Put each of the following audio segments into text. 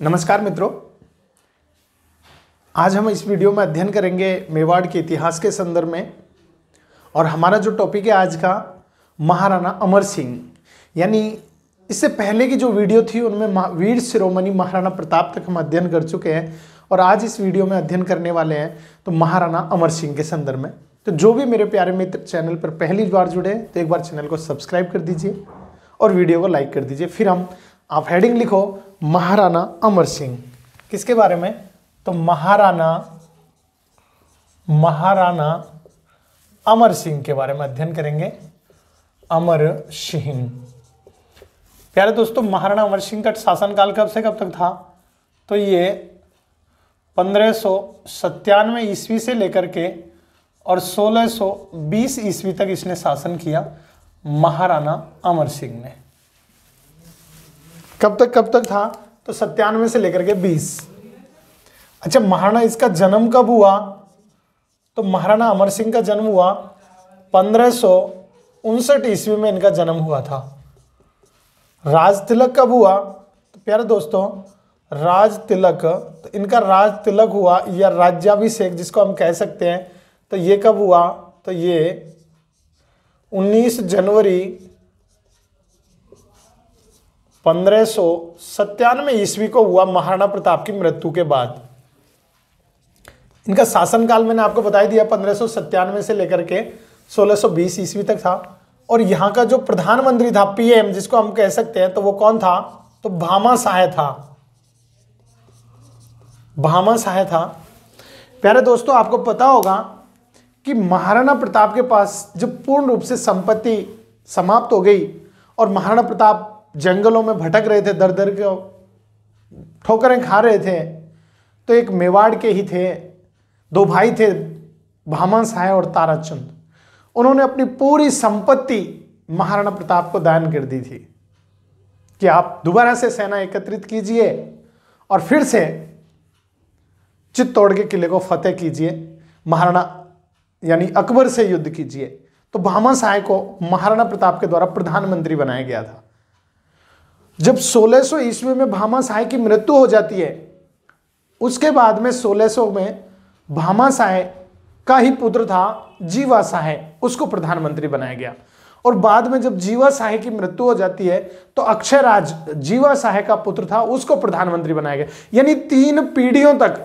नमस्कार मित्रों, आज हम इस वीडियो में अध्ययन करेंगे मेवाड़ के इतिहास के संदर्भ में। और हमारा जो टॉपिक है आज का, महाराणा अमर सिंह। यानी इससे पहले की जो वीडियो थी उनमें वीर शिरोमणि महाराणा प्रताप तक हम अध्ययन कर चुके हैं, और आज इस वीडियो में अध्ययन करने वाले हैं तो महाराणा अमर सिंह के संदर्भ में। तो जो भी मेरे प्यारे मित्र चैनल पर पहली बार जुड़े तो एक बार चैनल को सब्सक्राइब कर दीजिए और वीडियो को लाइक कर दीजिए। फिर आप हेडिंग लिखो महाराणा अमर सिंह। किसके बारे में? तो महाराणा अमर सिंह के बारे में अध्ययन करेंगे। अमर सिंह, प्यारे दोस्तों, महाराणा अमर सिंह का शासनकाल कब से कब तक था? तो ये 1597 ईस्वी से लेकर के और 1620 ईस्वी तक इसने शासन किया, महाराणा अमर सिंह ने। कब तक था? तो 97 से लेकर के 20। अच्छा, महाराणा इसका जन्म कब हुआ? तो महाराणा अमर सिंह का जन्म हुआ 1559 ईस्वी में इनका जन्म हुआ था। राज तिलक कब हुआ? तो प्यारे दोस्तों, राज तिलक, तो इनका राज तिलक हुआ या राज्याभिषेक जिसको हम कह सकते हैं, तो ये कब हुआ? तो ये 19 जनवरी 1597 ईस्वी को हुआ, महाराणा प्रताप की मृत्यु के बाद। इनका शासनकाल मैंने आपको बता दिया 1597 से लेकर के 1620 ईस्वी तक था। और यहाँ का जो प्रधानमंत्री था, पीएम जिसको हम कह सकते हैं, तो वो कौन था? तो भामाशाह था। भामाशाह था। प्यारे दोस्तों, आपको पता होगा कि महाराणा प्रताप के पास जब पूर्ण रूप से संपत्ति समाप्त हो गई और महाराणा प्रताप जंगलों में भटक रहे थे, दर दर के ठोकरें खा रहे थे, तो एक मेवाड़ के ही थे, दो भाई थे, भामाशाह और ताराचंद। उन्होंने अपनी पूरी संपत्ति महाराणा प्रताप को दान कर दी थी कि आप दोबारा से सेना एकत्रित कीजिए और फिर से चित्तौड़ के किले को फतेह कीजिए, महाराणा यानी अकबर से युद्ध कीजिए। तो भामाशाह को महाराणा प्रताप के द्वारा प्रधानमंत्री बनाया गया था। जब 1600 ईस्वी में भामाशाह की मृत्यु हो जाती है, उसके बाद में 1600 में भामाशाह का ही पुत्र था जीवाशाह, उसको प्रधानमंत्री बनाया गया। और बाद में जब जीवाशाह की मृत्यु हो जाती है तो अक्षयराज जीवाशाह का पुत्र था, उसको प्रधानमंत्री बनाया गया। यानी 3 पीढ़ियों तक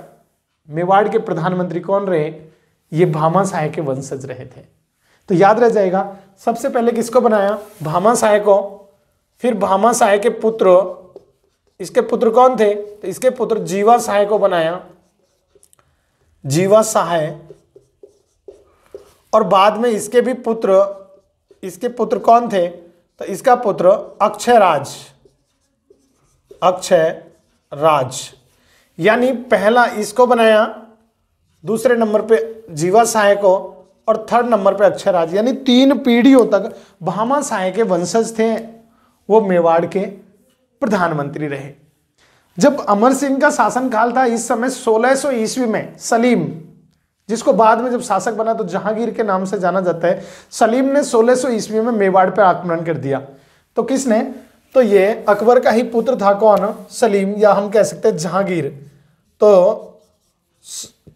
मेवाड़ के प्रधानमंत्री कौन रहे? ये भामाशाह के वंशज रहे थे। तो याद रह जाएगा, सबसे पहले किसको बनाया? भामाशाह को। फिर भामाशाह के पुत्र, इसके पुत्र कौन थे? तो इसके पुत्र जीवाशाह को बनाया, जीवाशाह। और बाद में इसके भी पुत्र, इसके पुत्र कौन थे? तो इसका पुत्र अक्षयराज, अक्षयराज। यानी पहला इसको बनाया, दूसरे नंबर पे जीवाशाह को और थर्ड नंबर पे अक्षयराज। यानी 3 पीढ़ियों तक भामाशाह के वंशज थे, वो मेवाड़ के प्रधानमंत्री रहे। जब अमर सिंह का शासनकाल था, इस समय 1600 ईस्वी में सलीम, जिसको बाद में जब शासक बना तो जहांगीर के नाम से जाना जाता है, सलीम ने 1600 ईस्वी में मेवाड़ पर आक्रमण कर दिया। तो किसने? तो ये अकबर का ही पुत्र था, कौन? सलीम, या हम कह सकते हैं जहांगीर। तो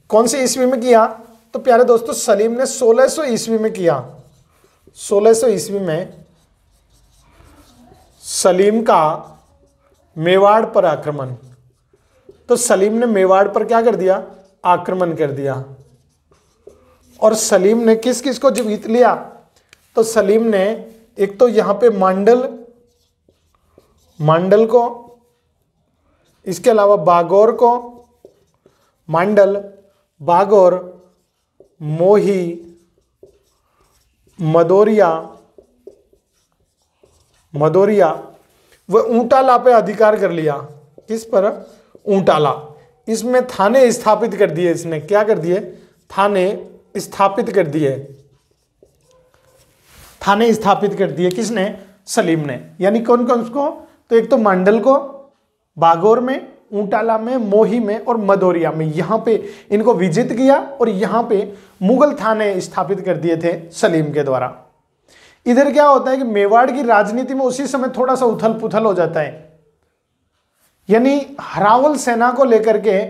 कौन सी ईस्वी में किया? तो प्यारे दोस्तों, सलीम ने 1600 ईस्वी में किया। 1600 ईस्वी में सलीम का मेवाड़ पर आक्रमण। तो सलीम ने मेवाड़ पर क्या कर दिया? आक्रमण कर दिया। और सलीम ने किस किस को जीत लिया? तो सलीम ने एक तो यहां पे मांडल को, इसके अलावा बागौर को, मांडल, बागौर, मोही, मदोरिया व ऊंटाला पे अधिकार कर लिया। किस पर? ऊंटाला। इसमें थाने स्थापित कर दिए। इसने क्या कर दिए? थाने स्थापित कर दिए। थाने स्थापित कर दिए किसने? सलीम ने। यानी कौन कौन को? तो एक तो मंडल को, बागौर में, ऊंटाला में, मोही में और मदोरिया में, यहां पे इनको विजित किया और यहां पे मुगल थाने स्थापित कर दिए थे सलीम के द्वारा। इधर क्या होता है कि मेवाड़ की राजनीति में उसी समय थोड़ा सा उथल पुथल हो जाता है। यानी हरावल सेना को लेकर के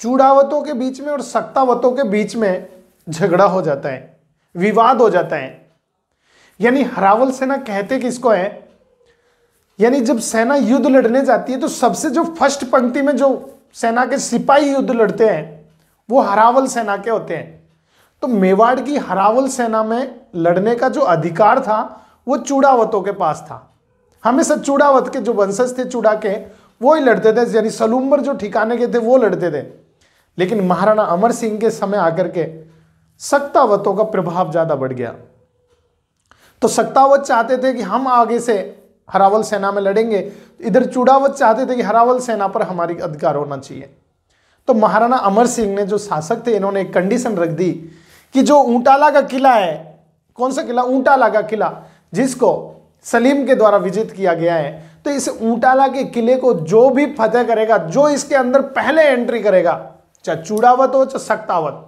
चूड़ावतों के बीच में और सक्तावतों के बीच में झगड़ा हो जाता है, विवाद हो जाता है। यानी हरावल सेना कहते किसको है, यानी जब सेना युद्ध लड़ने जाती है तो सबसे जो फर्स्ट पंक्ति में जो सेना के सिपाही युद्ध लड़ते हैं वो हरावल सेना के होते हैं। तो मेवाड़ की हरावल सेना में लड़ने का जो अधिकार था वो चूड़ावतों के पास था। हमेशा चूड़ावत के जो वंशज थे चूड़ा के वो ही लड़ते थे, यानी सलूम्बर जो ठिकाने के थे वो लड़ते थे। लेकिन महाराणा अमर सिंह के समय आकर के सक्तावतों का प्रभाव ज्यादा बढ़ गया। तो सक्तावत चाहते थे कि हम आगे से हरावल सेना में लड़ेंगे, इधर चूड़ावत चाहते थे कि हरावल सेना पर हमारी अधिकार होना चाहिए। तो महाराणा अमर सिंह ने जो शासक थे इन्होंने एक कंडीशन रख दी कि जो ऊंटाला का किला है, कौन सा किला, ऊंटाला का किला, जिसको सलीम के द्वारा विजित किया गया है, तो इस ऊंटाला के किले को जो भी फतेह करेगा, जो इसके अंदर पहले एंट्री करेगा, चाहे चूड़ावत हो चाहे सक्तावत,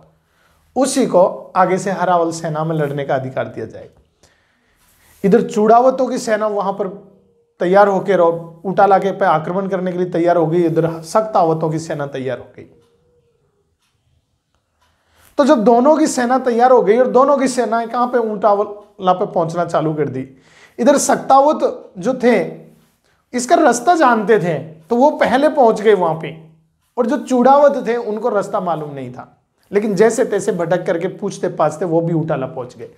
उसी को आगे से हरावल सेना में लड़ने का अधिकार दिया जाएगा। इधर चूड़ावतों की सेना वहां पर तैयार होकर और ऊंटाला के पे आक्रमण करने के लिए तैयार हो गई, इधर सक्तावतों की सेना तैयार हो गई। तो जब दोनों की सेना तैयार हो गई और दोनों की सेनाएं कहां पे, ऊंटाला पे पहुंचना चालू कर दी। इधर सक्तावत जो थे इसका रास्ता जानते थे तो वो पहले पहुंच गए वहां पे, और जो चूड़ावत थे उनको रास्ता मालूम नहीं था, लेकिन जैसे तैसे भटक करके पूछते पाछते वो भी ऊंटाला पहुंच गए।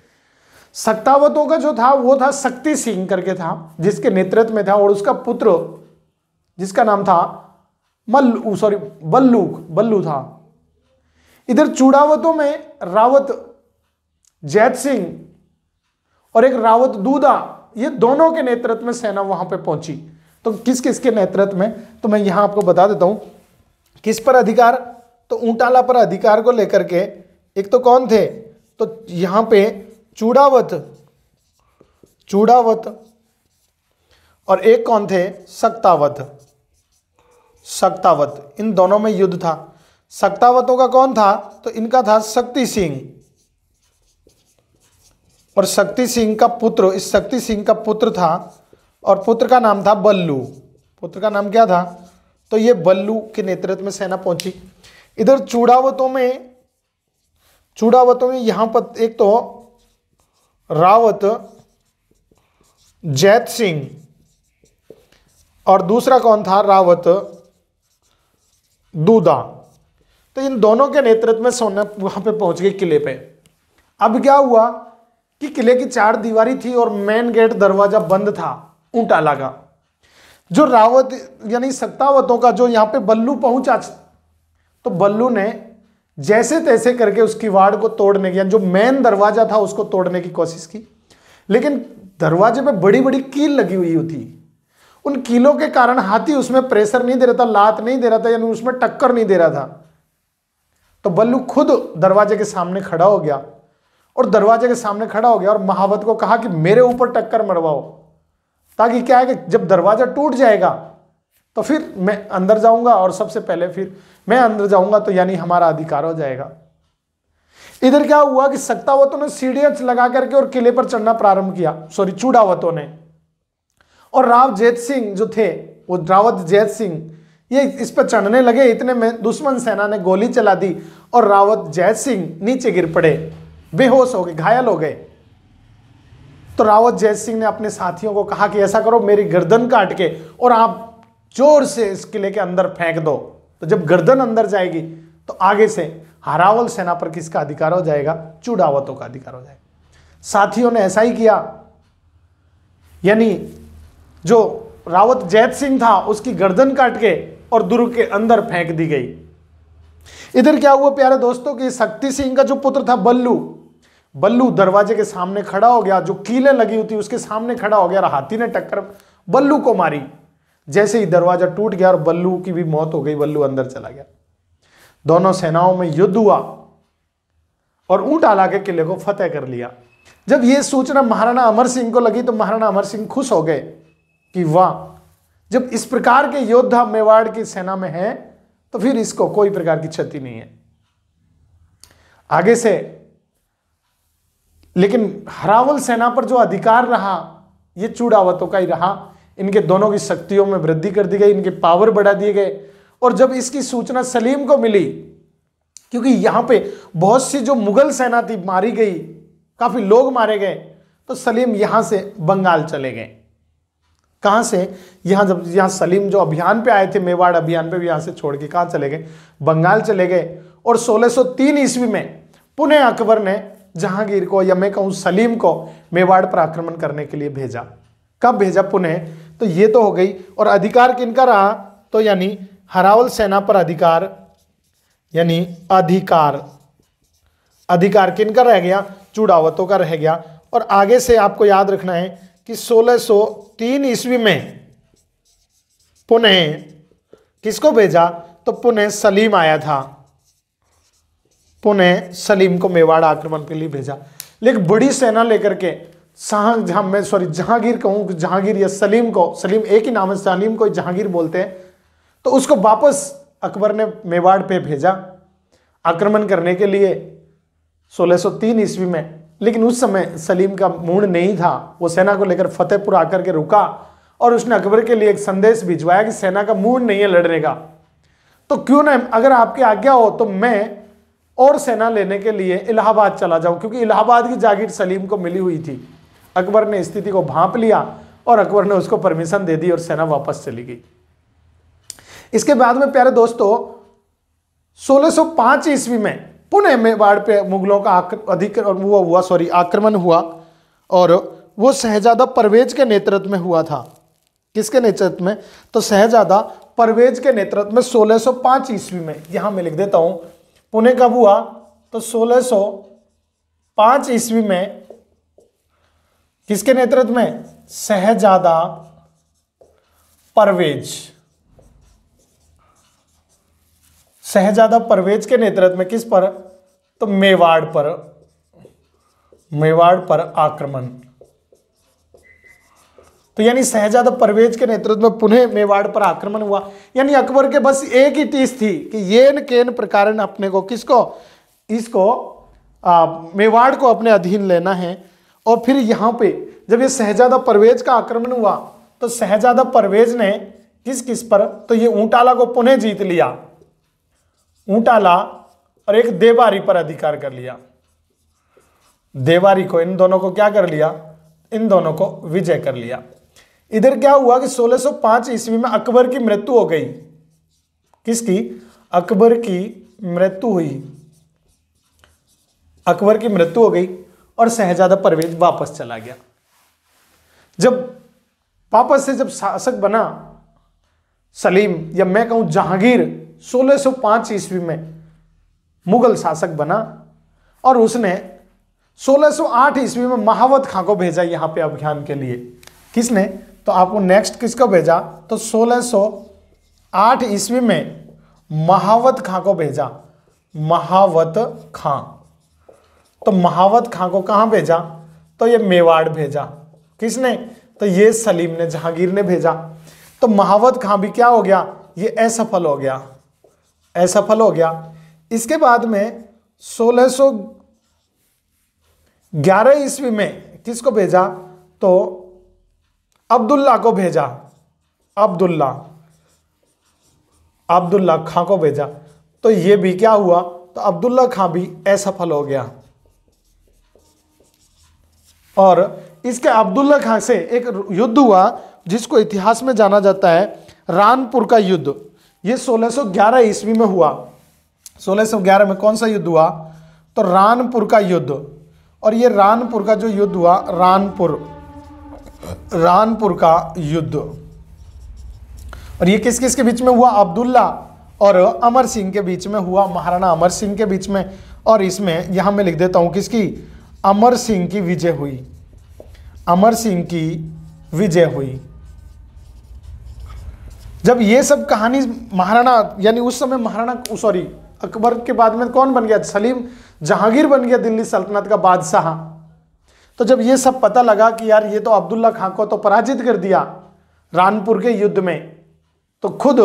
सक्तावतों का जो था वो था शक्ति सिंह करके था, जिसके नेतृत्व में था, और उसका पुत्र जिसका नाम था बल्लू था। इधर चूड़ावतों में रावत जैत सिंह और एक रावत दूधा, ये दोनों के नेतृत्व में सेना वहां पे पहुंची। तो किस किस के नेतृत्व में, तो मैं यहां आपको बता देता हूं किस पर अधिकार। तो ऊंटाला पर अधिकार को लेकर के एक तो कौन थे, तो यहां पे चूड़ावत और एक कौन थे, सक्तावत। इन दोनों में युद्ध था। सक्तावतों का कौन था, तो इनका था शक्ति सिंह, और शक्ति सिंह का पुत्र, इस शक्ति सिंह का पुत्र था और पुत्र का नाम था बल्लू। पुत्र का नाम क्या था, तो ये बल्लू के नेतृत्व में सेना पहुंची। इधर चूड़ावतों में यहां पर एक तो रावत जैत सिंह और दूसरा कौन था, रावत दूधा। तो इन दोनों के नेतृत्व में सोना वहां पे पहुंच गए किले पे। अब क्या हुआ कि किले की चार दीवारी थी और मेन गेट दरवाजा बंद था ऊंटाला का। जो रावत यानी सक्तावतों का जो यहां पे बल्लू पहुंचा, तो बल्लू ने जैसे तैसे करके उस किवाड़ को तोड़ने की, जो मेन दरवाजा था उसको तोड़ने की कोशिश की, लेकिन दरवाजे पे बड़ी बड़ी कील लगी हुई थी। उन कीलों के कारण हाथी उसमें प्रेशर नहीं दे रहा था, लात नहीं दे रहा था, यानी उसमें टक्कर नहीं दे रहा था। तो बल्लू खुद दरवाजे के सामने खड़ा हो गया और महावत को कहा कि मेरे ऊपर टक्कर मरवाओ, ताकि क्या है कि जब दरवाजा टूट जाएगा तो फिर मैं अंदर जाऊंगा और सबसे पहले फिर मैं अंदर जाऊंगा, तो यानी हमारा अधिकार हो जाएगा। इधर क्या हुआ कि सक्तावतों ने सीढ़ियां लगा करके और किले पर चढ़ना प्रारंभ किया, चूड़ावतों ने। और राव जैत सिंह जो थे, वो रावत जैत सिंह, ये इस पर चढ़ने लगे। इतने में दुश्मन सेना ने गोली चला दी और रावत जैत सिंह नीचे गिर पड़े, बेहोश हो गए, घायल हो गए। तो रावत जैत सिंह ने अपने साथियों को कहा कि ऐसा करो, मेरी गर्दन काट के और आप जोर से इस किले के अंदर फेंक दो। तो जब गर्दन अंदर जाएगी तो आगे से हरावल सेना पर किसका अधिकार हो जाएगा, चूड़ावतों का अधिकार हो जाएगा। साथियों ने ऐसा ही किया, यानी जो रावत जैत सिंह था उसकी गर्दन काट के और दुर्ग के अंदर फेंक दी गई। इधर क्या हुआ प्यारे दोस्तों कि शक्ति सिंह का जो पुत्र था बल्लू दरवाजे के सामने खड़ा हो गया, जो कीलें लगी हुई थी उसके सामने खड़ा हो गया और हाथी ने टक्कर बल्लू को मारी। जैसे ही दरवाजा टूट गया और बल्लू की भी मौत हो गई, बल्लू अंदर चला गया। दोनों सेनाओं में युद्ध हुआ और ऊंटाला के किले को फतेह कर लिया। जब यह सूचना महाराणा अमर सिंह को लगी तो महाराणा अमर सिंह खुश हो गए कि वाह, जब इस प्रकार के योद्धा मेवाड़ की सेना में हैं तो फिर इसको कोई प्रकार की क्षति नहीं है आगे से। लेकिन हरावल सेना पर जो अधिकार रहा ये चूड़ावतों का ही रहा। इनके दोनों की शक्तियों में वृद्धि कर दी गई, इनके पावर बढ़ा दिए गए। और जब इसकी सूचना सलीम को मिली, क्योंकि यहां पे बहुत सी जो मुगल सेना थी मारी गई, काफी लोग मारे गए, तो सलीम यहां से बंगाल चले गए। कहां से? यहां जब यहां सलीम जो अभियान पे आए थे, मेवाड़ अभियान पे, भी यहां से छोड़ के कहां चले गए? बंगाल चले गए। और 1603 ईस्वी में पुनः अकबर ने जहांगीर को, या मैं कहूं सलीम को, मेवाड़ पर आक्रमण करने के लिए भेजा। कब भेजा? पुनः। तो ये तो हो गई। और अधिकार किनका रहा? तो यानी हरावल सेना पर अधिकार, यानी अधिकार किनका रह गया? चूड़ावतों का रह गया। और आगे से आपको याद रखना है कि 1603 ईस्वी में पुनः किसको भेजा? तो पुनः सलीम आया था, पुनः सलीम को मेवाड़ आक्रमण के लिए भेजा। लेकिन बड़ी सेना लेकर के जहांगीर कहूं, जहांगीर या सलीम को, सलीम एक ही नाम है, सलीम को जहांगीर बोलते हैं, तो उसको वापस अकबर ने मेवाड़ पे भेजा आक्रमण करने के लिए 1603 ईस्वी में। लेकिन उस समय सलीम का मूड नहीं था, वो सेना को लेकर फतेहपुर आकर के रुका और उसने अकबर के लिए एक संदेश भिजवाया कि सेना का मूड नहीं है लड़ने का, तो क्यों ना, अगर आपकी आज्ञा हो तो मैं और सेना लेने के लिए इलाहाबाद चला जाऊं, क्योंकि इलाहाबाद की जागीर सलीम को मिली हुई थी। अकबर ने स्थिति को भांप लिया और अकबर ने उसको परमिशन दे दी और सेना वापस चली गई। इसके बाद में प्यारे दोस्तों 1605 ईस्वी में पुनः मेवाड़ पे मुगलों का आक्रमण हुआ, और वो शहजादा परवेज के नेतृत्व में हुआ था। किसके नेतृत्व में? तो शहजादा परवेज के नेतृत्व में 1605 ईस्वी में। यहां मैं लिख देता हूं पुणे कब हुआ? तो 1605 ईस्वी में। किसके नेतृत्व में? शहजादा परवेज, शहजादा परवेज के नेतृत्व में। किस पर? तो मेवाड़ पर, मेवाड़ पर आक्रमण। तो यानी शहजादा परवेज के नेतृत्व में पुनः मेवाड़ पर आक्रमण हुआ। यानी अकबर के बस एक ही टीस थी कि येन केन प्रकार अपने को, किसको? इसको मेवाड़ को अपने अधीन लेना है। और फिर यहां पे जब ये शहजादा परवेज का आक्रमण हुआ तो शहजादा परवेज ने किस किस पर? तो ये ऊंटाला को पुनः जीत लिया, ऊंटाला और एक देवारी पर अधिकार कर लिया। देवारी को, इन दोनों को क्या कर लिया? इन दोनों को विजय कर लिया। इधर क्या हुआ कि 1605 ईस्वी में अकबर की मृत्यु हो गई। किसकी? अकबर की मृत्यु हुई, अकबर की मृत्यु हो गई और शहजादा परवेज वापस चला गया। जब वापस से जब शासक बना सलीम, या मैं कहूं जहांगीर, 1605 ईस्वी में मुगल शासक बना और उसने 1608 ईस्वी में महावत खां को भेजा यहां पे अभियान के लिए। किसने? तो आपको नेक्स्ट किसको भेजा? तो 1608 ईस्वी में महावत खां को भेजा, महावत खां। तो महावत खां को कहां भेजा? तो ये मेवाड़ भेजा। किसने? तो ये सलीम ने, जहांगीर ने भेजा। तो महावत खां भी क्या हो गया? ये असफल हो गया, असफल हो गया। इसके बाद में 1611 ईस्वी में किसको भेजा? तो अब्दुल्ला को भेजा, अब्दुल्ला खां को भेजा। तो ये भी क्या हुआ? तो अब्दुल्ला खां भी असफल हो गया। और इसके अब्दुल्ला खां से एक युद्ध हुआ जिसको इतिहास में जाना जाता है रानपुर का युद्ध। ये 1611 ईस्वी में हुआ। 1611 में कौन सा युद्ध हुआ? तो रानपुर का युद्ध। और ये रानपुर का जो युद्ध हुआ, रानपुर का युद्ध, और ये किस किस के बीच में हुआ? अब्दुल्ला और अमर सिंह के बीच में हुआ, महाराणा अमर सिंह के बीच में। और इसमें यहां मैं लिख देता हूं किसकी? अमर सिंह की विजय हुई, अमर सिंह की विजय हुई। जब ये सब कहानी महाराणा, यानी उस समय महाराणा, सॉरी, अकबर के बाद में कौन बन गया? सलीम, जहांगीर बन गया दिल्ली सल्तनत का बादशाह। तो जब ये सब पता लगा कि यार ये तो अब्दुल्ला खां को तो पराजित कर दिया रानपुर के युद्ध में, तो खुद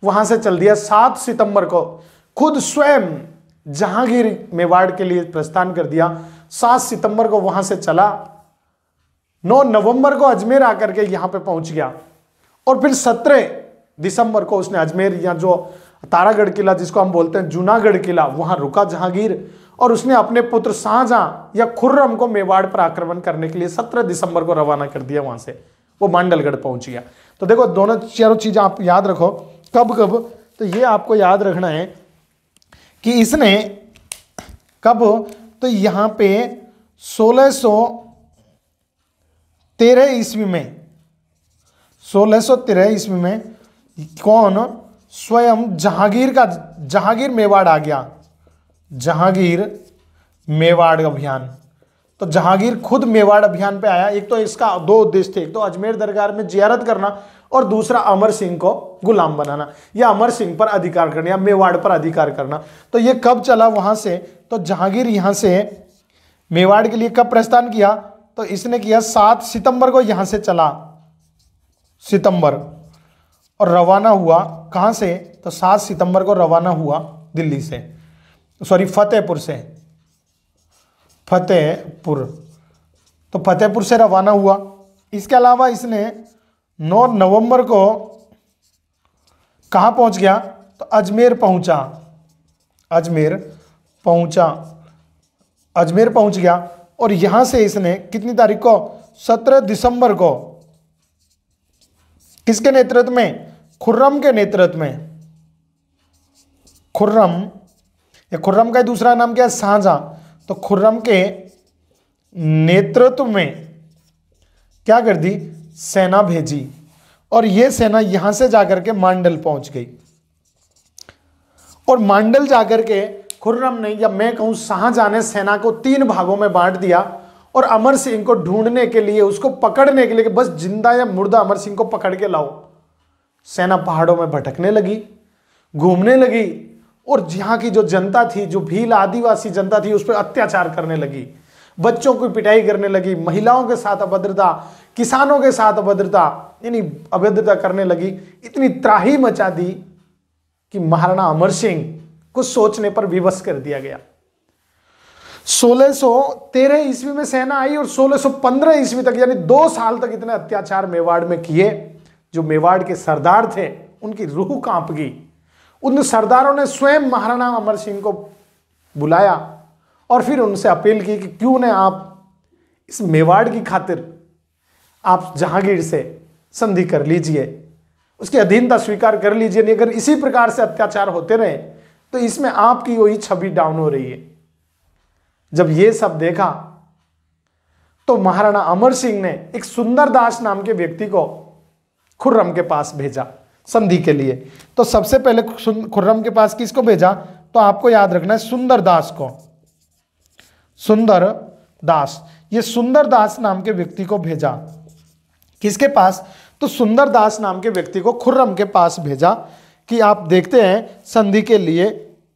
वहां से चल दिया। 7 सितंबर को खुद स्वयं जहांगीर मेवाड़ के लिए प्रस्थान कर दिया। 7 सितंबर को वहां से चला 9 नवंबर को अजमेर आकर के यहां पे पहुंच गया और फिर 17 दिसंबर को उसने अजमेर या जो तारागढ़ किला जिसको हम बोलते हैं जूनागढ़ किला, वहां रुका जहांगीर और उसने अपने पुत्र शाहजहां या खुर्रम को मेवाड़ पर आक्रमण करने के लिए 17 दिसंबर को रवाना कर दिया। वहां से वो मांडलगढ़ पहुंच गया। तो देखो दोनों चारों चीजें आप याद रखो कब कब, तो ये आपको याद रखना है कि इसने कब, तो यहां पे 1613 ईस्वी में, 1613 ईस्वी में कौन, स्वयं जहांगीर मेवाड़ आ गया, जहांगीर मेवाड़ अभियान। तो जहांगीर खुद मेवाड़ अभियान पे आया। एक तो इसका 2 उद्देश्य थे, एक तो अजमेर दरगाह में जियारत करना और दूसरा अमर सिंह को गुलाम बनाना या अमर सिंह पर अधिकार करना या मेवाड़ पर अधिकार करना। तो ये कब चला वहां से, तो जहांगीर यहां से मेवाड़ के लिए कब प्रस्थान किया, तो इसने किया 7 सितंबर को यहां से चला, सितंबर, और रवाना हुआ कहां से, तो 7 सितंबर को रवाना हुआ दिल्ली से, सॉरी फतेहपुर से, फतेहपुर, तो फतेहपुर से रवाना हुआ। इसके अलावा इसने 9 नवंबर को कहां पहुंच गया, तो अजमेर पहुंचा, अजमेर पहुंच गया और यहां से इसने कितनी तारीख को, 17 दिसंबर को, किसके नेतृत्व में, खुर्रम के नेतृत्व में, खुर्रम का दूसरा नाम क्या है, शाहजहां, तो खुर्रम के नेतृत्व में क्या कर दी, सेना भेजी और यह सेना यहां से जाकर के मांडल पहुंच गई। और मांडल जाकर के खुर्रम ने, या मैं कहूं शाहजहां ने, सेना को 3 भागों में बांट दिया और अमर सिंह को ढूंढने के लिए, उसको पकड़ने के लिए, बस जिंदा या मुर्दा अमर सिंह को पकड़ के लाओ। सेना पहाड़ों में भटकने लगी, घूमने लगी और यहाँ की जो जनता थी, जो भील आदिवासी जनता थी, उस पर अत्याचार करने लगी, बच्चों की पिटाई करने लगी, महिलाओं के साथ अभद्रता, किसानों के साथ अभद्रता, यानी अभद्रता करने लगी। इतनी त्राही मचा दी कि महाराणा अमर सिंह को सोचने पर विवश कर दिया गया। 1613 ईस्वी में सेना आई और 1615 ईस्वी तक, यानी 2 साल तक इतने अत्याचार मेवाड़ में किए। जो मेवाड़ के सरदार थे उनकी रूह कांप गई। उन सरदारों ने स्वयं महाराणा अमर सिंह को बुलाया और फिर उनसे अपील की कि क्यों न आप इस मेवाड़ की खातिर आप जहांगीर से संधि कर लीजिए, उसकी अधीनता स्वीकार कर लीजिए, नहीं अगर इसी प्रकार से अत्याचार होते रहे तो इसमें आपकी वही छवि डाउन हो रही है। जब ये सब देखा तो महाराणा अमर सिंह ने एक सुंदरदास नाम के व्यक्ति को खुर्रम के पास भेजा संधि के लिए। तो सबसे पहले खुर्रम के पास किसको भेजा, तो आपको याद रखना है सुंदरदास को, सुंदरदास, ये सुंदरदास नाम के व्यक्ति को भेजा। किसके पास, तो सुंदरदास नाम के व्यक्ति को खुर्रम के पास भेजा कि आप देखते हैं संधि के लिए।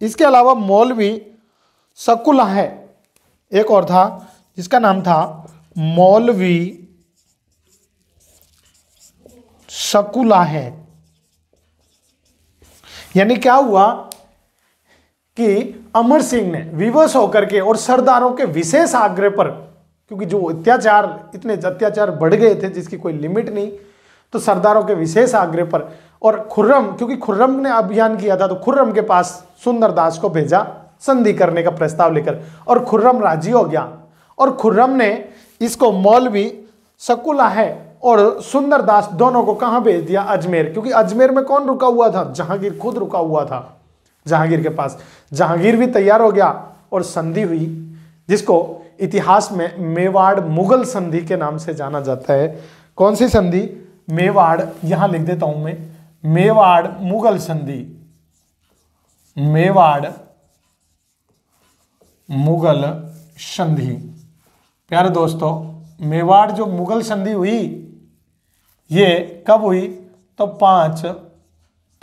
इसके अलावा मौलवी शकुला है, एक और था जिसका नाम था मौलवी शकुला है। यानी क्या हुआ कि अमर सिंह ने विवश होकर के और सरदारों के विशेष आग्रह पर, क्योंकि जो इतने अत्याचार बढ़ गए थे जिसकी कोई लिमिट नहीं, तो सरदारों के विशेष आग्रह पर और खुर्रम, क्योंकि खुर्रम ने अभियान किया था, तो खुर्रम के पास सुंदरदास को भेजा संधि करने का प्रस्ताव लेकर और खुर्रम राजी हो गया। और खुर्रम ने इसको मौलवी शकुला है और सुंदरदास दोनों को कहां भेज दिया, अजमेर, क्योंकि अजमेर में कौन रुका हुआ था, जहांगीर खुद रुका हुआ था जहांगीर के पास। जहांगीर भी तैयार हो गया और संधि हुई, जिसको इतिहास में मेवाड़ मुगल संधि के नाम से जाना जाता है। कौन सी संधि, मेवाड़, यहां लिख देता हूं मैं, मेवाड़ मुगल संधि, मेवाड़ मुगल संधि। प्यारे दोस्तों, मेवाड़ जो मुगल संधि हुई ये कब हुई, तो 5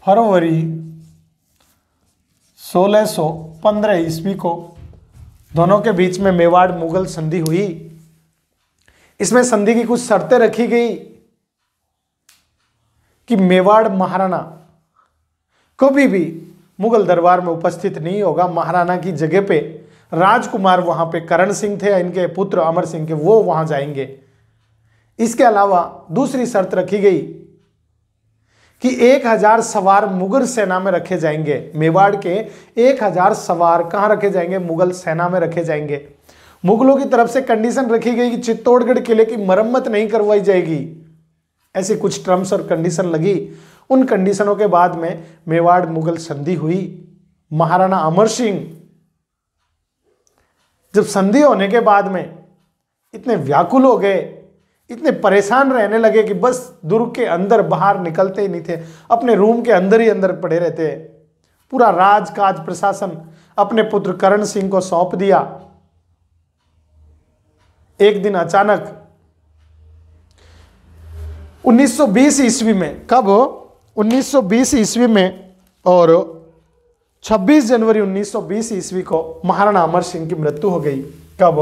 फरवरी 1615 ईस्वी को दोनों के बीच में मेवाड़ मुगल संधि हुई। इसमें संधि की कुछ शर्तें रखी गई कि मेवाड़ महाराणा कभी भी मुगल दरबार में उपस्थित नहीं होगा। महाराणा की जगह पे राजकुमार, वहां पे करण सिंह थे इनके पुत्र अमर सिंह के, वो वहां जाएंगे। इसके अलावा दूसरी शर्त रखी गई कि 1000 सवार मुगल सेना में रखे जाएंगे। मेवाड़ के 1000 सवार कहां रखे जाएंगे? मुगल सेना में रखे जाएंगे। मुगलों की तरफ से कंडीशन रखी गई कि चित्तौड़गढ़ किले की मरम्मत नहीं करवाई जाएगी। ऐसी कुछ टर्म्स और कंडीशन लगी। उन कंडीशनों के बाद में मेवाड़ मुगल संधि हुई। महाराणा अमर सिंह जब संधि होने के बाद में इतने व्याकुल हो गए, इतने परेशान रहने लगे कि बस दुर्ग के अंदर बाहर निकलते ही नहीं थे, अपने रूम के अंदर ही अंदर पड़े रहते। पूरा राजकाज प्रशासन अपने पुत्र करण सिंह को सौंप दिया। एक दिन अचानक 1920 ईस्वी में, कब? 1920 ईस्वी में, और 26 जनवरी 1920 ईस्वी को महाराणा अमर सिंह की मृत्यु हो गई। कब?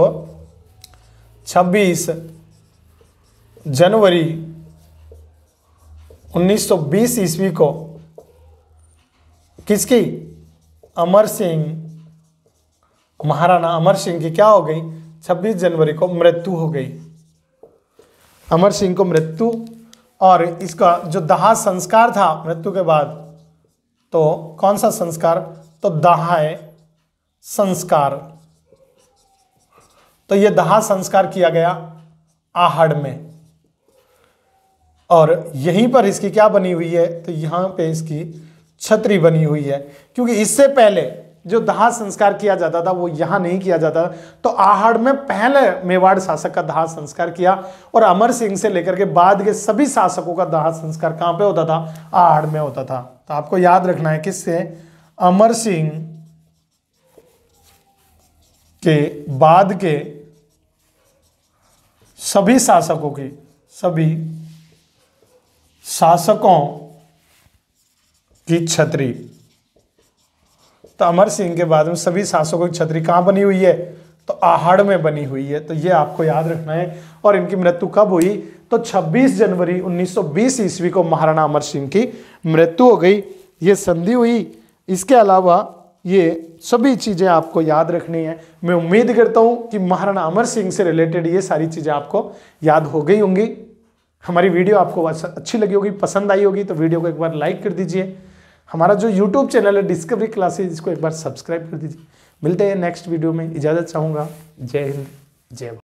26 जनवरी 1920 ईस्वी को किसकी? अमर सिंह, महाराणा अमर सिंह की क्या हो गई? 26 जनवरी को मृत्यु हो गई। अमर सिंह को मृत्यु, और इसका जो दाह संस्कार था मृत्यु के बाद, तो कौन सा संस्कार? तो दाह संस्कार। तो यह दाह संस्कार किया गया आहड़ में, और यहीं पर इसकी क्या बनी हुई है? तो यहां पे इसकी छतरी बनी हुई है, क्योंकि इससे पहले जो दाह संस्कार किया जाता था वो यहां नहीं किया जाता। तो आहड़ में पहले मेवाड़ शासक का दाह संस्कार किया, और अमर सिंह से लेकर के बाद के सभी शासकों का दाह संस्कार कहां पे होता था? आहड़ में होता था। तो आपको याद रखना है किससे? अमर सिंह के बाद के सभी शासकों की, सभी शासकों की छतरी। तो अमर सिंह के बाद में सभी शासकों की छतरी कहां बनी हुई है? तो आहड़ में बनी हुई है। तो ये आपको याद रखना है। और इनकी मृत्यु कब हुई? तो 26 जनवरी 1920 ईस्वी को महाराणा अमर सिंह की मृत्यु हो गई। ये संधि हुई। इसके अलावा ये सभी चीजें आपको याद रखनी है। मैं उम्मीद करता हूं कि महाराणा अमर सिंह से रिलेटेड ये सारी चीजें आपको याद हो गई होंगी। हमारी वीडियो आपको अच्छी लगी होगी, पसंद आई होगी, तो वीडियो को एक बार लाइक कर दीजिए। हमारा जो यूट्यूब चैनल है डिस्कवरी क्लासेज, इसको एक बार सब्सक्राइब कर दीजिए। मिलते हैं नेक्स्ट वीडियो में। इजाज़त चाहूँगा। जय हिंद, जय भारत।